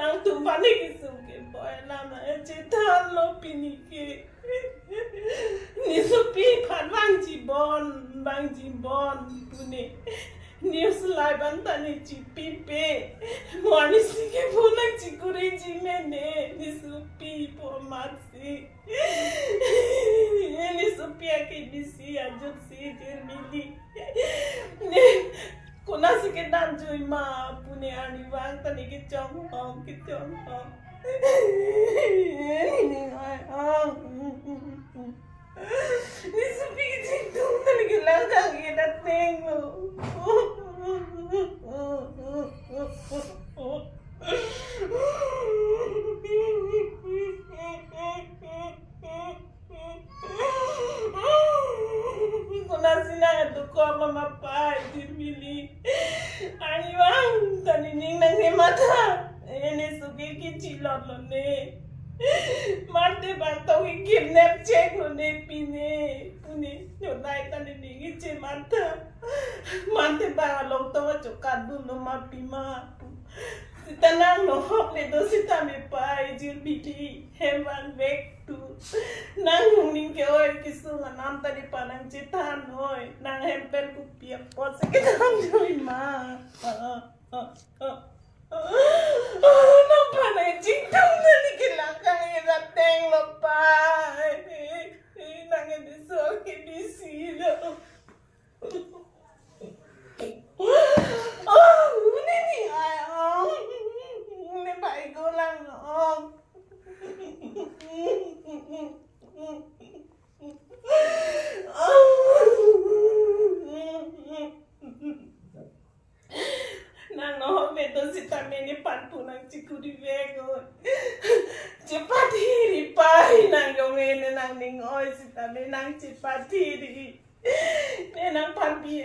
nang tumpani kisuke boy lama cetan lo pinike ni supi phan bang ji bon pune news live antani chi pipe morning sike phone chi kure ji mene ni supi po maxi ni supi ke bisi ajut si jermili Kuna sige dan joy ma pune ani wang tani ke chong hong ni supi ke jingtung tani ke langgang ke dateng lo Kuna sina duko mama pai dirmili ani wang tani ning nang he mata ene suge ki chilot lo ne marte bang to ki kidnap check lo ne pine pune no nai tani ning che mata mante bang lo to cho kadu no ma pima Sitanang no hok le do sita me pai dirmili hewan back to nang ning ke oi kisunga nam tadi panang citan oi nang hempel ku piak pot sakit nang joi ma nang panang citan tadi kilakang ira teng lo pai nang edi so ke bisi lo ini ni ai ni bai go lang ong Nang no beto si tameni pantu nang cikudi vego cepat hiri pai nang yongene nang ning oi si tameni nang cepat hiri nenang pampi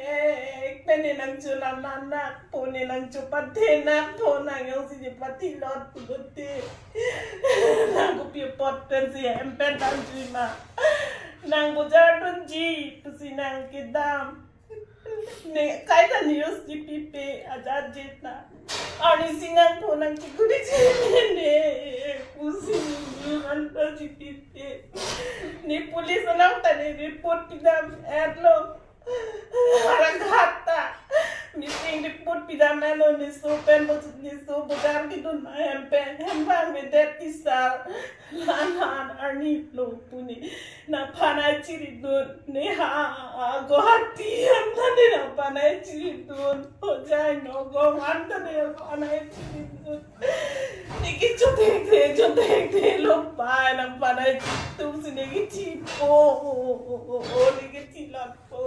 nenang jualan anak po nenang cepat tenak po nang yang si cepat tilot pugote nang kopi pot dan si empen dan cuma nang bojar dunji pusi nang kedam ne kaita news di pipe aja jeta ani sinang po nang cikudi cene pusi anta di pipe ni polis nang tadi report pidam erlo harang hata missing report pidam elo ni so bojar kidun hempang me detisa lan arni lo puni na panai ciri dun ne ha gohati amtane na panai ciri dun hojai no go antane panai ciri dun niki jote lo pa na panai tum sinegi tipo niki tilapo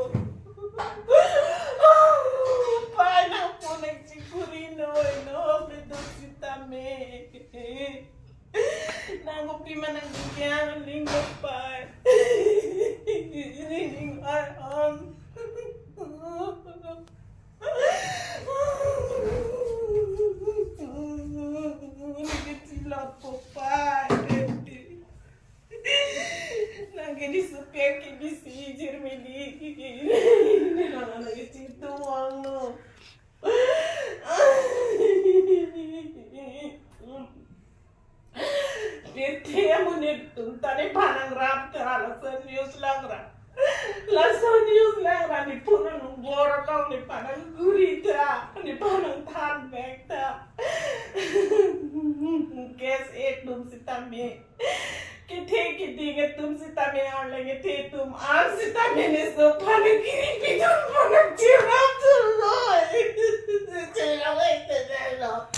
pa na panai cikurino no me dositame Nango prima nang bigyan linggo pa. Ring ay Nagitila po pa. Nagini supir kibisi Jermili. Nagitito ano. Dia menitun tadi panang rap terhadap news langra. Langsung news langra ni punang bora kau ni panang gurita ni panang tan bekta. Guess tum sitame. Kithe ke tum sitame aur lenge the tum aur sitame ne so panang kiri pidun panang chirap tu lo. Chela wait lo.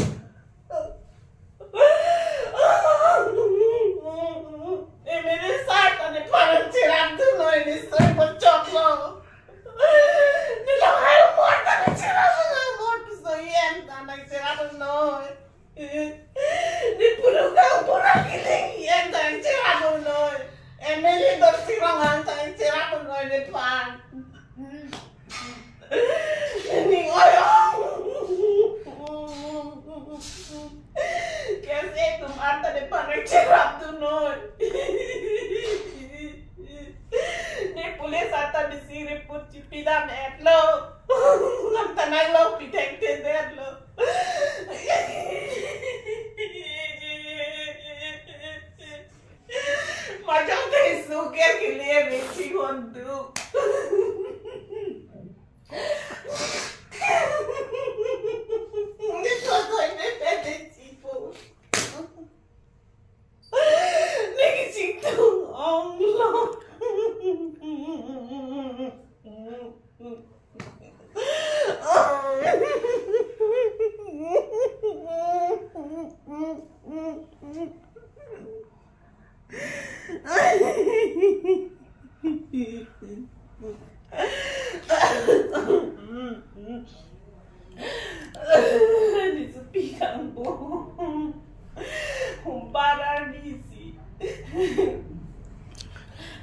Mere saat ane parang ciram tu loh ini sering bocok loh. Ni lo hai umur tak ciram loh umur tu so yen tanah ciram loh. Ni puluh kau purang giling yen tanah ciram loh. Emeli bersirangan tanah ciram loh ni pan. Ni oyong. Kasi tumata de parang ciram tu loh. Ni pulis ata bisi report cipidam etlo. Nam tanay lo piteng tender lo. tu quer que leve te quando todo independentivo negativo Allah Disupicando bararisi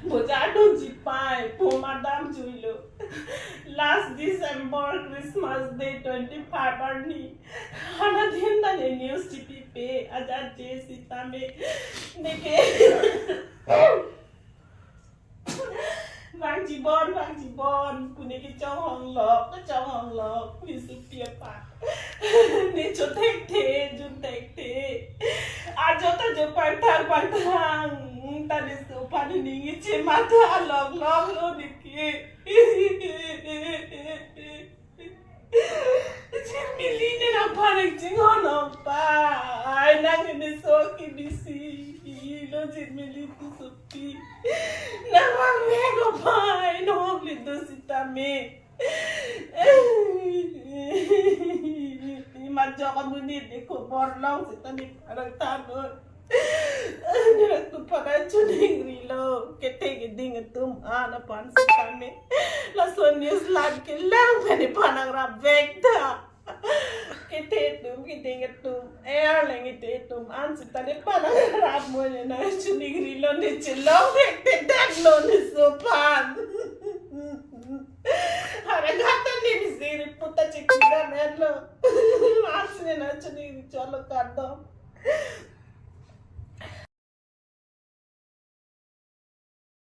Bojado de pai por Madame Julio last December Christmas Day 25 arni hana dinda ne news tv pe aja jesi tame deke Vang chỉ bon kune ki trong hong lok ni su pia pa ni cho tek te ajo ta jo pan thang ta ni su pan ni ngi che ma tha lok lo ni ki Jimmy na parang jingon pa ay nang ni so ki bisi lo Jimmy tu supi na mego pa no lido sitame ma jo ka munit ni ko borlong sitani parang tanon nila tu para chuning rilo kete ding tum ana pan sitame la son news lag ke lang pani panang rabekta kete tum air lang ite tum an sitane panang rab mo na chuning rilo ni chilong kete dagno ni sopan haragata ni misiri puta chikida melo asne na chuning chalo kardom